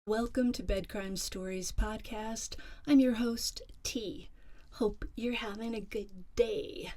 Welcome to Bed Crime Stories podcast. I'm your host, T. Hope you're having a good day.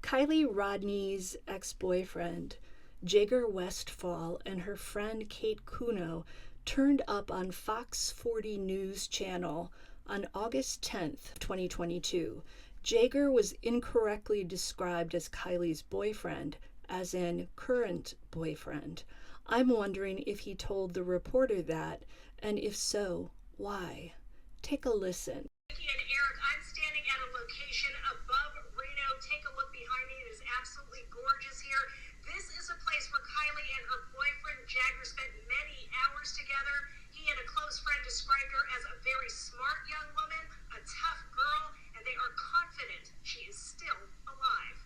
Kiely Rodni's ex-boyfriend, Jagger Westfall, and her friend Kate Cuneo turned up on Fox 40 News channel on August 10th, 2022. Jagger was incorrectly described as Kiely's boyfriend, as in current boyfriend. I'm wondering if he told the reporter that, and if so, why? Take a listen. Vicky and Eric, I'm standing at a location above Reno. Take a look behind me. It is absolutely gorgeous here. This is a place where Kiely and her boyfriend Jagger spent many hours together. He and a close friend described her as a very smart young woman, a tough girl, and they are confident she is still alive.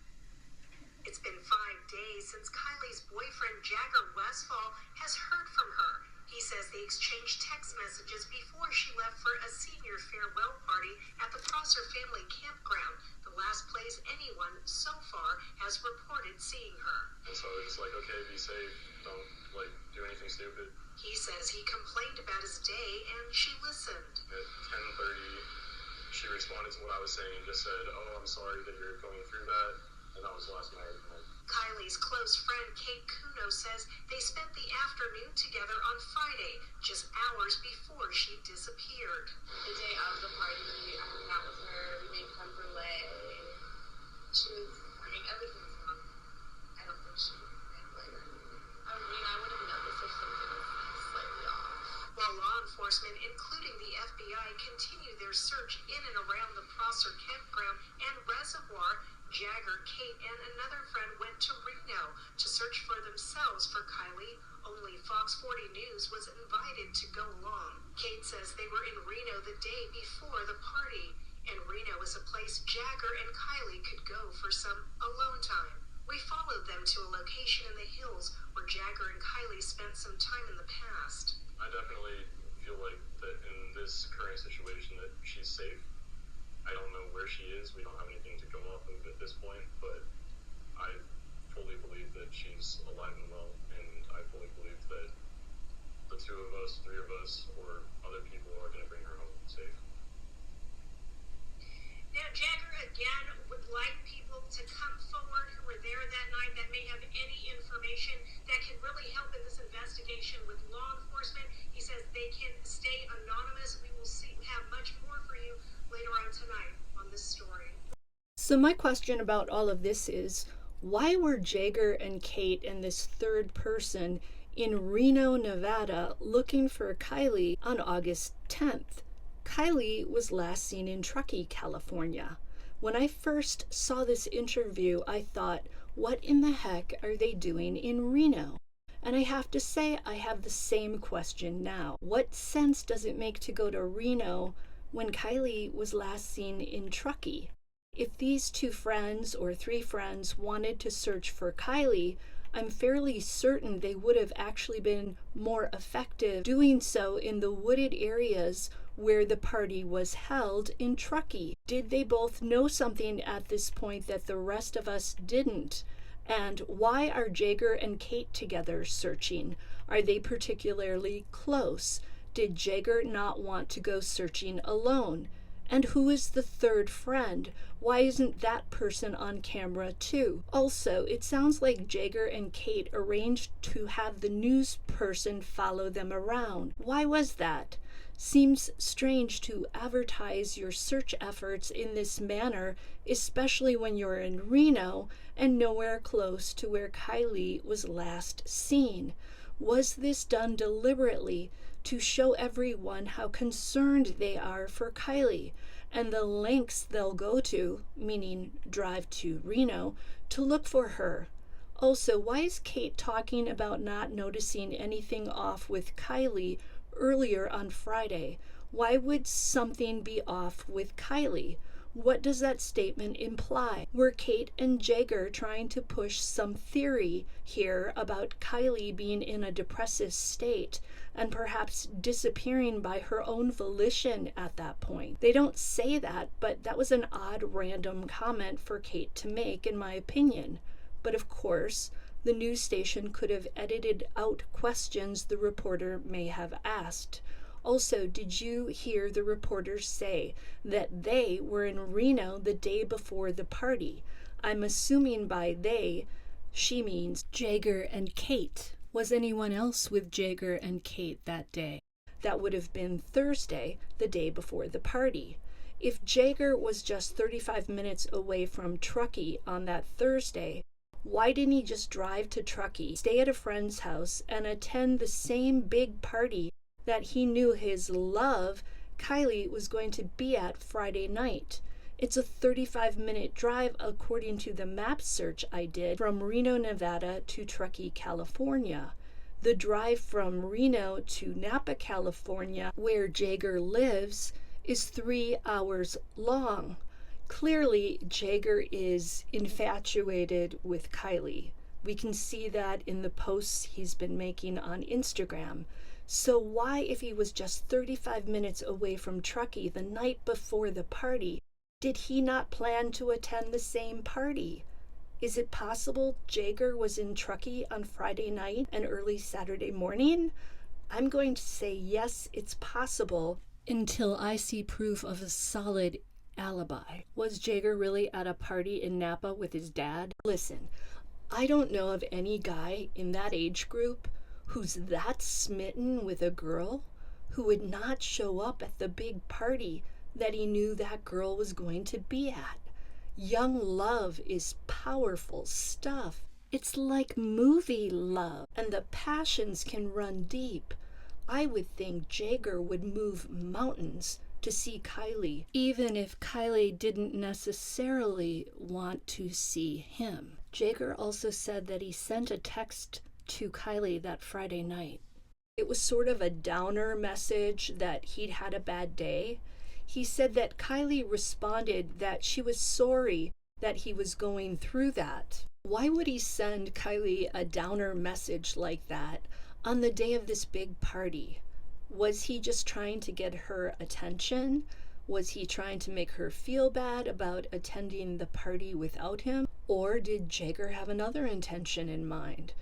It's been 5 days since Kiely's boyfriend Jagger Westfall has heard from her. He says they exchanged text messages before she left for a senior farewell party at the Prosser family campground, the last place anyone so far has reported seeing her. And so we're just like, okay, be safe, don't do anything stupid. He says he complained about his day and she listened. At 10:30, she responded to what I was saying and just said, oh, I'm sorry that you're going through that. And that was the last night. Kiely's close friend Kate Cuneo says they spent the afternoon together on Friday, just hours before she disappeared. The day of the party, I hung out with her, we made creme brulee. Everything was wrong. I don't think she would I would have noticed if something was slightly off. While law enforcement, including the FBI, continue their search in and around the Prosser campground and reservoir, Jagger, Kate, and another friend went to Reno to search for themselves for Kiely. Only Fox 40 News was invited to go along. Kate says they were in Reno the day before the party, and Reno is a place Jagger and Kiely could go for some alone time. We followed them to a location in the hills where Jagger and Kiely spent some time in the past. I definitely feel like that in this current situation that she's safe. I don't know where she is. We don't have anything to go off of at this point, but I fully believe that she's alive and well, and I fully believe that the two of us, three of us, or other people are going to bring her home safe. Now, Jagger again would like people to come forward who were there that night that may have any information that can really help in this investigation with law enforcement. He says they can stay anonymous. We will have much more for you later on tonight on this story. So my question about all of this is, why were Jagger and Kate and this third person in Reno, Nevada, looking for Kiely on August 10th? Kiely was last seen in Truckee, California. When I first saw this interview, I thought, what in the heck are they doing in Reno? And I have to say, I have the same question now. What sense does it make to go to Reno when Kiely was last seen in Truckee? If these two friends or three friends wanted to search for Kiely, I'm fairly certain they would have actually been more effective doing so in the wooded areas where the party was held in Truckee. Did they both know something at this point that the rest of us didn't? And why are Jagger and Kate together searching? Are they particularly close? Did Jagger not want to go searching alone? And who is the third friend? Why isn't that person on camera too? Also, it sounds like Jagger and Kate arranged to have the news person follow them around. Why was that? Seems strange to advertise your search efforts in this manner, especially when you're in Reno and nowhere close to where Kiely was last seen. Was this done deliberately to show everyone how concerned they are for Kiely and the lengths they'll go to, meaning drive to Reno, to look for her? Also, why is Kate talking about not noticing anything off with Kiely earlier on Friday? Why would something be off with Kiely? What does that statement imply? Were Kate and Jagger trying to push some theory here about Kiely being in a depressive state and perhaps disappearing by her own volition at that point? They don't say that, but that was an odd random comment for Kate to make, in my opinion. But of course, the news station could have edited out questions the reporter may have asked. Also, did you hear the reporters say that they were in Reno the day before the party? I'm assuming by they, she means Jagger and Kate. Was anyone else with Jagger and Kate that day? That would have been Thursday, the day before the party. If Jagger was just 35 minutes away from Truckee on that Thursday, why didn't he just drive to Truckee, stay at a friend's house, and attend the same big party that he knew his love, Kiely, was going to be at Friday night? It's a 35-minute drive according to the map search I did from Reno, Nevada to Truckee, California. The drive from Reno to Napa, California, where Jagger lives, is 3 hours long. Clearly, Jagger is infatuated with Kiely. We can see that in the posts he's been making on Instagram. So why, if he was just 35 minutes away from Truckee the night before the party, did he not plan to attend the same party? Is it possible Jagger was in Truckee on Friday night and early Saturday morning? I'm going to say yes, it's possible, until I see proof of a solid alibi. Was Jagger really at a party in Napa with his dad? Listen, I don't know of any guy in that age group who's that smitten with a girl who would not show up at the big party that he knew that girl was going to be at. Young love is powerful stuff. It's like movie love, and the passions can run deep. I would think Jagger would move mountains to see Kiely, even if Kiely didn't necessarily want to see him. Jagger also said that he sent a text to Kiely that Friday night. It was sort of a downer message that he'd had a bad day. He said that Kiely responded that she was sorry that he was going through that. Why would he send Kiely a downer message like that on the day of this big party? Was he just trying to get her attention? Was he trying to make her feel bad about attending the party without him? Or did Jagger have another intention in mind?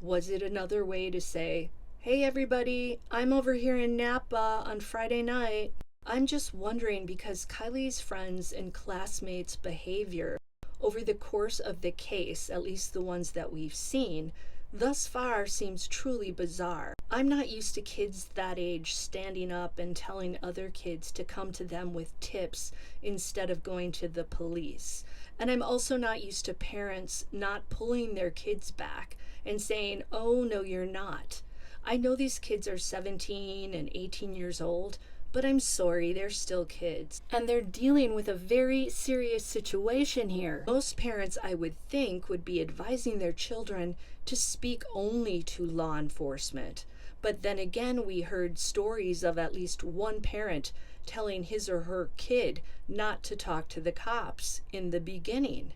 Was it another way to say, hey everybody, I'm over here in Napa on Friday night? I'm just wondering because Kiely's friends and classmates' behavior over the course of the case, at least the ones that we've seen, thus far seems truly bizarre. I'm not used to kids that age standing up and telling other kids to come to them with tips instead of going to the police. And I'm also not used to parents not pulling their kids back and saying, oh, no, you're not. I know these kids are 17 and 18 years old, but I'm sorry, they're still kids. And they're dealing with a very serious situation here. Most parents, I would think, would be advising their children to speak only to law enforcement. But then again, we heard stories of at least one parent telling his or her kid not to talk to the cops in the beginning.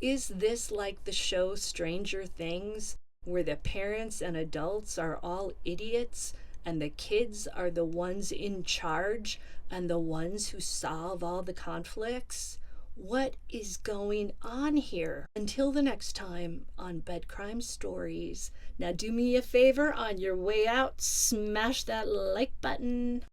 Is this like the show Stranger Things, where the parents and adults are all idiots and the kids are the ones in charge and the ones who solve all the conflicts? What is going on here? Until the next time on Bed Crime Stories. Now do me a favor, on your way out, smash that like button.